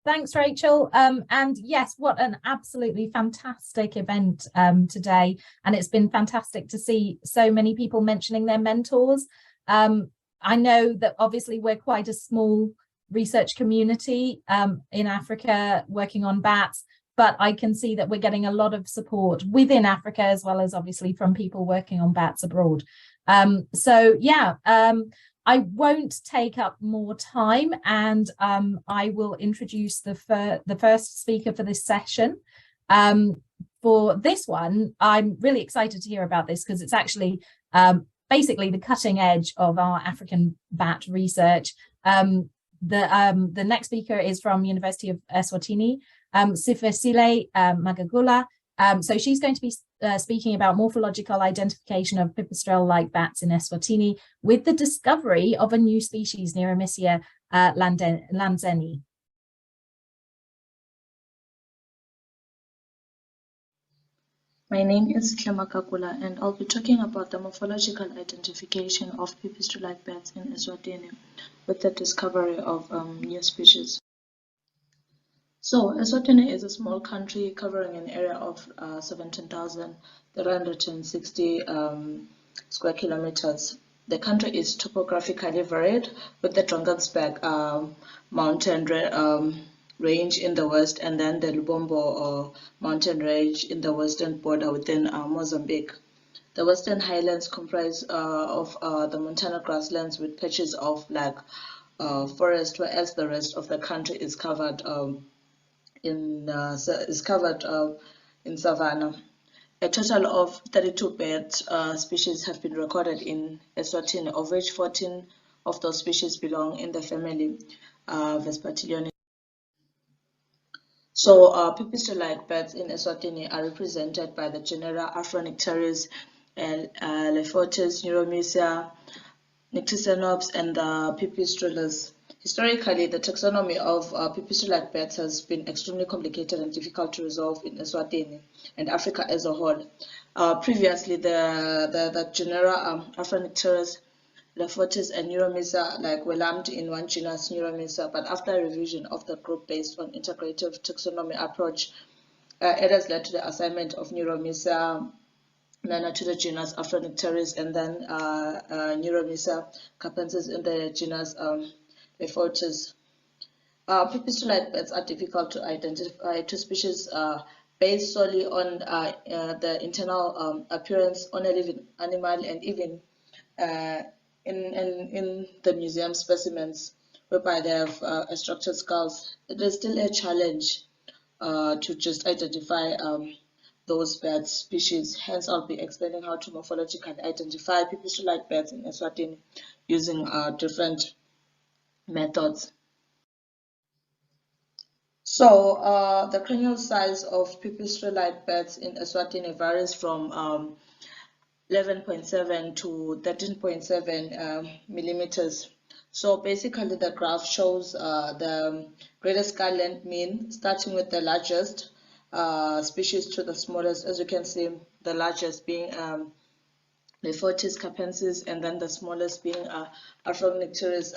Thanks, Rachel. And yes, what an absolutely fantastic event today. And it's been fantastic to see so many people mentioning their mentors. I know that obviously we're quite a small research community in Africa working on bats, but I can see that we're getting a lot of support within Africa as well as obviously from people working on bats abroad. I won't take up more time, and I will introduce the first speaker for this session. For this one, I'm really excited to hear about this because it's actually basically the cutting edge of our African bat research. The next speaker is from University of Eswatini, Siphesihle Magagula. So she's going to be speaking about morphological identification of pipistrelle-like bats in Eswatini with the discovery of a new species, Neoromicia hlandzeni. My name is Siphesihle Magagula, and I'll be talking about the morphological identification of pipistrelle-like bats in Eswatini with the discovery of new species. So, Eswatini is a small country covering an area of 17,360 square kilometers. The country is topographically varied, with the Drakensberg mountain range in the west, and then the Lubombo mountain range in the western border within Mozambique. The western highlands comprise of the montana grasslands with patches of forest, whereas the rest of the country is covered in savanna. A total of 32 bird species have been recorded in Eswatini, of which 14 of those species belong in the family Vespertilionidae. So, pipistrelle-like birds in Eswatini are represented by the genera Afronicteris, Lephotis, Neoromicia, Nycticenops, and the pipistrelles. Historically, the taxonomy of pipistrelle-like bats has been extremely complicated and difficult to resolve in Eswatini and Africa as a whole. Previously, the genera Afronicteris, Lephotis, and Neoromicia were lumped in one genus, Neoromicia, but after a revision of the group based on integrative taxonomy approach, it has led to the assignment of Neoromicia to the genus Afronicteris, and then Neoromicia capensis in the genus Lephotis. Pipistrelle-like bats are difficult to identify to species based solely on the internal appearance on a living animal, and even in the museum specimens whereby they have structured skulls. It is still a challenge to just identify those bat species. Hence, I'll be explaining how to morphologically identify pipistrelle-like bats in Eswatini using different methods. So, the cranial size of pipistrelle-like bats in Eswatini varies from 11.7 to 13.7 millimeters. So basically, the graph shows the greatest skull length mean, starting with the largest species to the smallest. As you can see, the largest being Lephotis capensis, and then the smallest being Afronicteris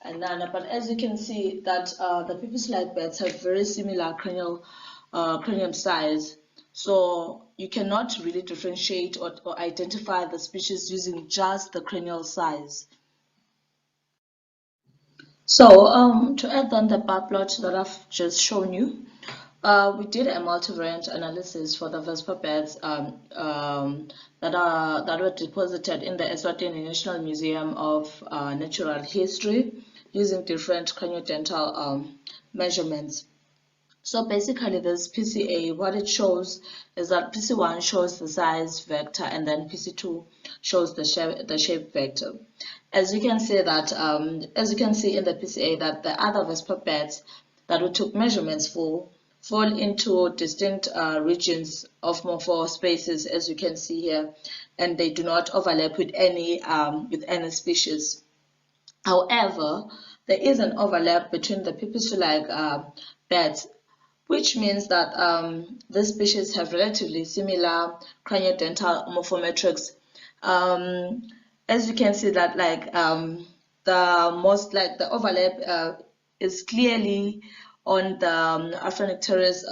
nana. But as you can see, that the pipistrelle-like bats have very similar cranium size. So you cannot really differentiate or identify the species using just the cranial size. So to add on the bar plot that I've just shown you, we did a multivariate analysis for the Vesper bats that were deposited in the Eswatini National Museum of Natural History using different craniodental measurements. So basically, this PCA, what it shows is that PC1 shows the size vector, and then PC2 shows the shape vector. As you can see in the PCA, that the other Vesper bats that we took measurements for fall into distinct regions of morphospaces, as you can see here, and they do not overlap with any species. However, there is an overlap between the pipistrelle-like bats, which means that these species have relatively similar craniodental morphometrics. As you can see that the overlap is clearly on the Afronectaris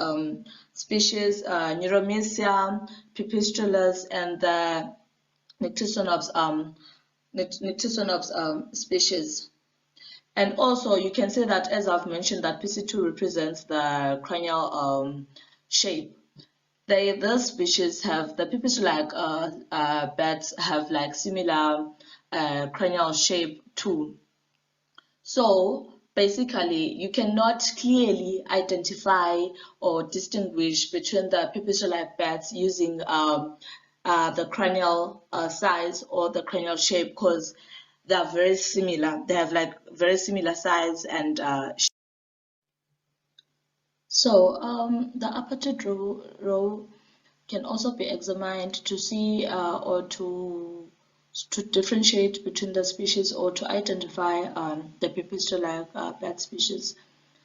species, Neoromicia, pipistrelle, and the Nyctisonops species. And also you can say that, as I've mentioned, that PC2 represents the cranial shape. Those species have, the pipistrelle-like bats have like similar cranial shape too. So basically you cannot clearly identify or distinguish between the pipistrelle-like bats using the cranial size or the cranial shape, because they are very similar. They have like very similar size and shape. So the apartheid row can also be examined to see or to differentiate between the species or to identify the pipistrelle-like bat species.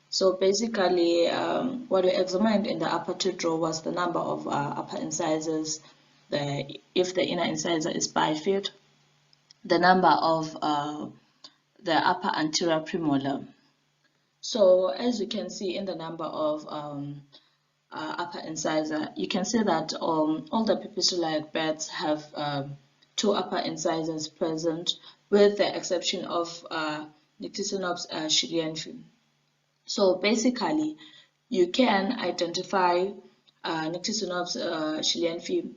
So basically what we examined in the apartheid row was the number of upper incisors, if the inner incisor is bifid, the number of the upper anterior premolar. So as you can see in the number of upper incisor, you can see that all the pipistrelle-like bats have 2 upper incisors present, with the exception of Nyctisonops schillienfi. So basically you can identify Nyctisonops schillienfi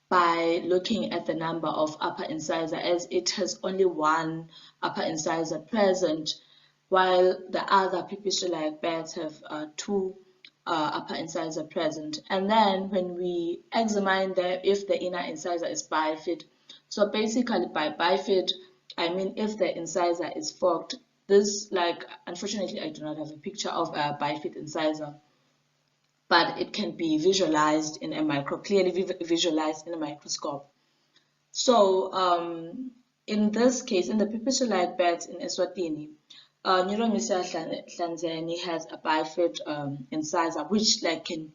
by looking at the number of upper incisor, as it has only 1 upper incisor present, while the other pipistrelle-like bats have 2 upper incisor present. And then when we examine if the inner incisor is bifid, so basically by bifid I mean if the incisor is forked. This, like, unfortunately I do not have a picture of a bifid incisor, but it can be visualized in a clearly visualized in a microscope. So in this case, in the pipistrelle-like bats in Eswatini, Neoromicia hlandzeni has a bifid incisor, which like can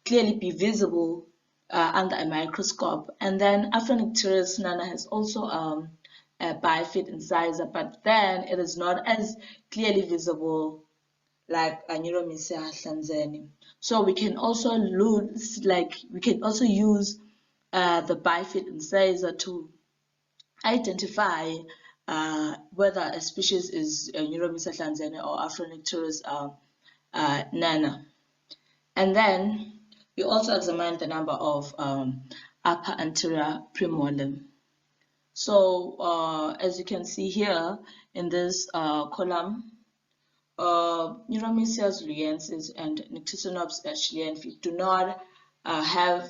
clearly be visible under a microscope. And then Afronectaris nana has also a bifid incisor, but then it is not as clearly visible like a Neoromicia hlandzeni. So we can also use the bifid incisor to identify whether a species is Neoromicia hlandzeni or Afronectaris nana. And then we also examine the number of upper anterior premolar. So as you can see here in this column, Neoromicia luensis and Nyctisonops schillienfi do not have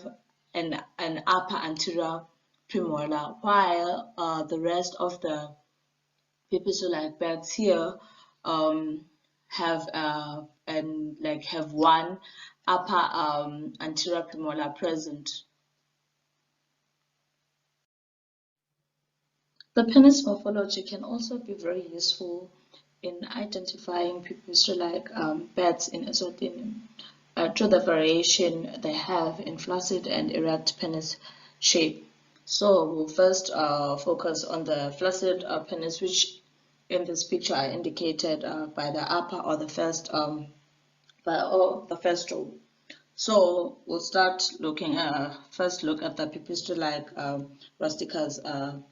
an upper anterior premolar, while the rest of the pipistrelle-like bats here have 1 upper anterior premolar present. The penis morphology can also be very useful in identifying pipistrelle-like bats in Eswatini through the variation they have in flaccid and erect penis shape. So we'll first focus on the flaccid penis, which in this picture are indicated by the upper or the first row. So we'll start looking first look at the pipistrelle-like rusticus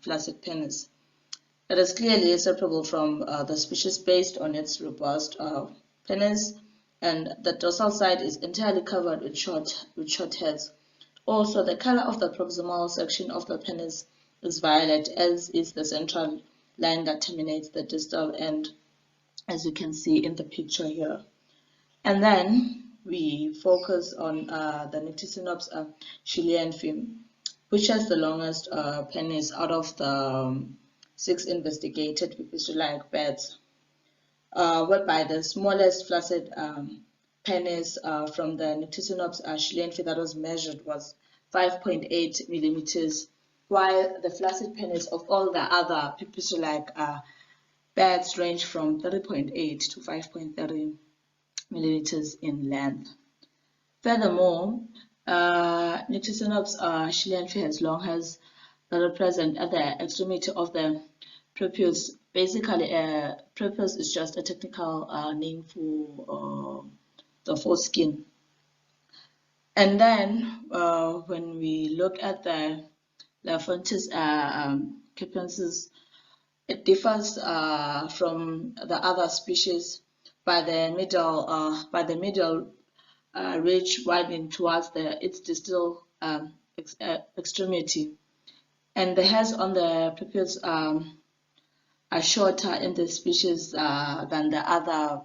flaccid penis. It is clearly separable from the species based on its robust penis, and the dorsal side is entirely covered with short hairs. Also, the color of the proximal section of the penis is violet, as is the central line that terminates the distal end, as you can see in the picture here. And then we focus on the Nyctisonops schillienfi, which has the longest penis out of the 6 investigated pipistrelle-like bats, whereby the smallest flaccid penis from the Nyctisonops schillienfi that was measured was 5.8 millimeters, while the flaccid penis of all the other pipistrelle-like bats range from 30.8 to 5.30 millimeters in length. Furthermore, Nyctisonops schillienfi has long hairs that are present at the extremity of the prepuce. Basically, prepuce is just a technical name for the foreskin. And then when we look at the Lafontis capensis, it differs from the other species by the middle ridge widening towards its distal extremity, and the hairs on the pupils are shorter in the species than the other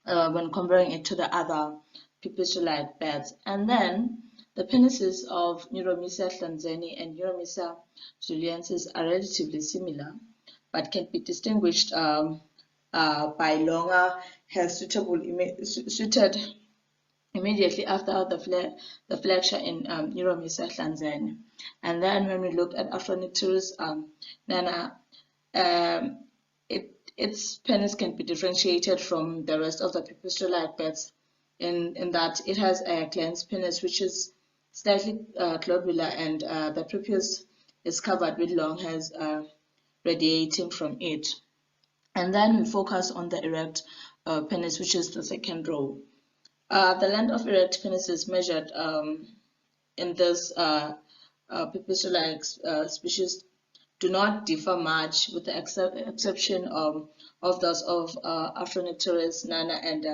when comparing it to the other pipistrelle-like birds. And then the penises of Neoromicia hlandzeni and Neoromicia zuluensis are relatively similar, but can be distinguished by longer hairs suited immediately after the flexure in Neoromicia hlandzeni. And then when we look at Afronicterus nana, its penis can be differentiated from the rest of the pipistrelle-like birds in that it has a cleansed penis, which is slightly globular, and the prepuce is covered with long hairs radiating from it. And then we focus on the erect penis, which is the second row. The length of erect penis is measured in this pipistrelle-like species do not differ much, with the exception of those of Afronicterus nana and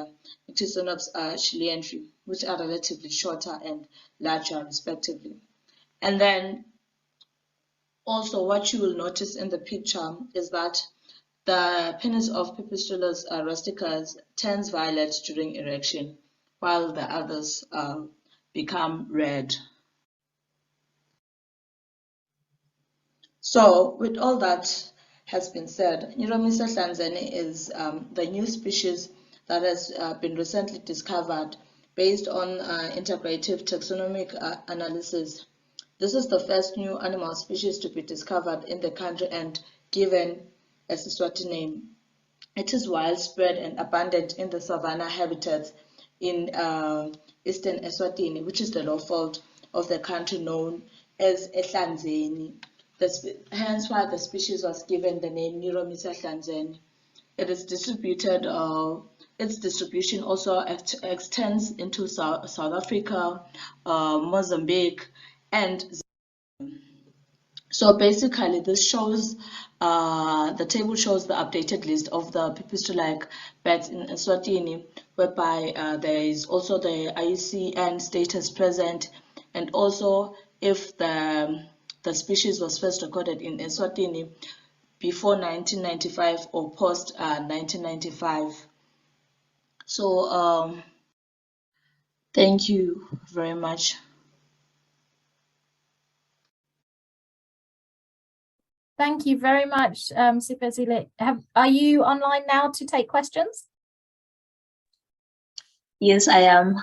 Nyctisonops chileanthri, which are relatively shorter and larger respectively. And then also what you will notice in the picture is that the penis of Pipistrellus rusticus turns violet during erection, while the others become red. So with all that has been said, Neoromicia hlandzeni is the new species that has been recently discovered based on integrative taxonomic analysis. This is the first new animal species to be discovered in the country and given a Eswatini name. It is widespread and abundant in the savanna habitats in eastern Eswatini, which is the low fold of the country known as hlandzeni. Hence why the species was given the name Neoromicia hlandzeni. It is distributed, its distribution also extends into South Africa, Mozambique, and so basically this shows, the table shows the updated list of the pipistrelle-like birds in Eswatini, whereby there is also the IUCN status present, and also if the species was first recorded in Eswatini before 1995 or post 1995. So thank you very much. Thank you very much, Siphesihle. Are you online now to take questions? Yes, I am.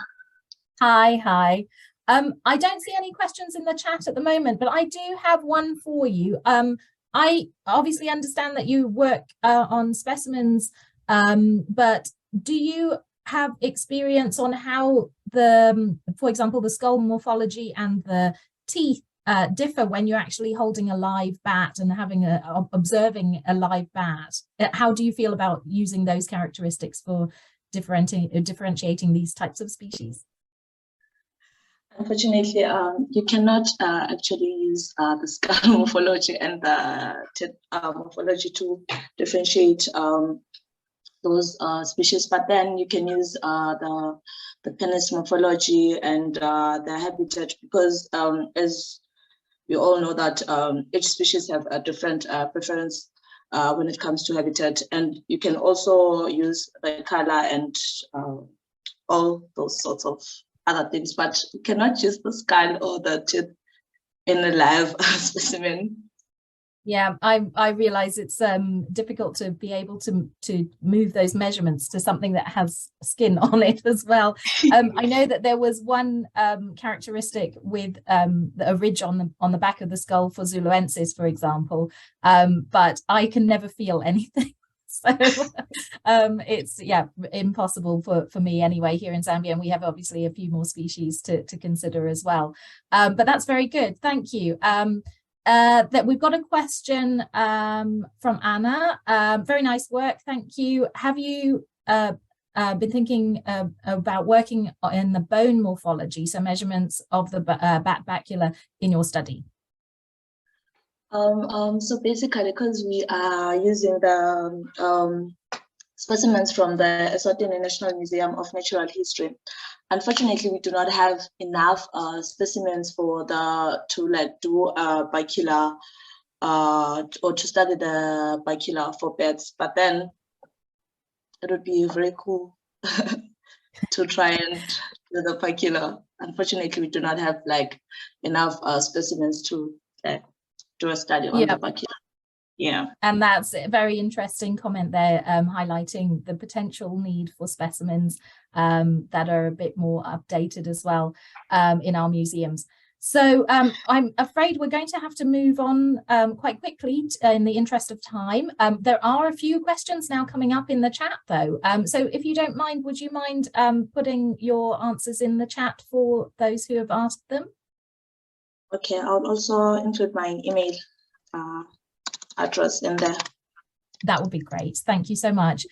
Hi. I don't see any questions in the chat at the moment, but I do have one for you. I obviously understand that you work on specimens, but do you have experience on how for example, the skull morphology and the teeth differ when you're actually holding a live bat and observing a live bat? How do you feel about using those characteristics for differentiating these types of species? Unfortunately, you cannot actually use the skull morphology and the morphology to differentiate those species, but then you can use the penis morphology and the habitat, because as we all know that each species have a different preference when it comes to habitat, and you can also use the color and all those sorts of other things, but you cannot use the skull or the teeth in a live specimen. Yeah, I realize it's difficult to be able to move those measurements to something that has skin on it as well. I know that there was one characteristic with a ridge on the back of the skull for Zuluensis, for example, but I can never feel anything. So it's impossible for me anyway here in Zambia, and we have obviously a few more species to consider as well. But that's very good, thank you. That we've got a question from Anna. Very nice work, thank you. Have you been thinking about working in the bone morphology, so measurements of the bat bacula in your study? So basically, because we are using the specimens from the Eswatini National Museum of Natural History, unfortunately, we do not have enough specimens for to do a bacula or to study the bacula for bats. But then it would be very cool to try and do the bacula. Unfortunately, we do not have like enough specimens to do a study on the bacula. Yeah. And that's a very interesting comment there, highlighting the potential need for specimens that are a bit more updated as well in our museums. So I'm afraid we're going to have to move on quite quickly in the interest of time. There are a few questions now coming up in the chat though. So if you don't mind, would you mind putting your answers in the chat for those who have asked them? Okay, I'll also include my email address in there. That would be great. Thank you so much.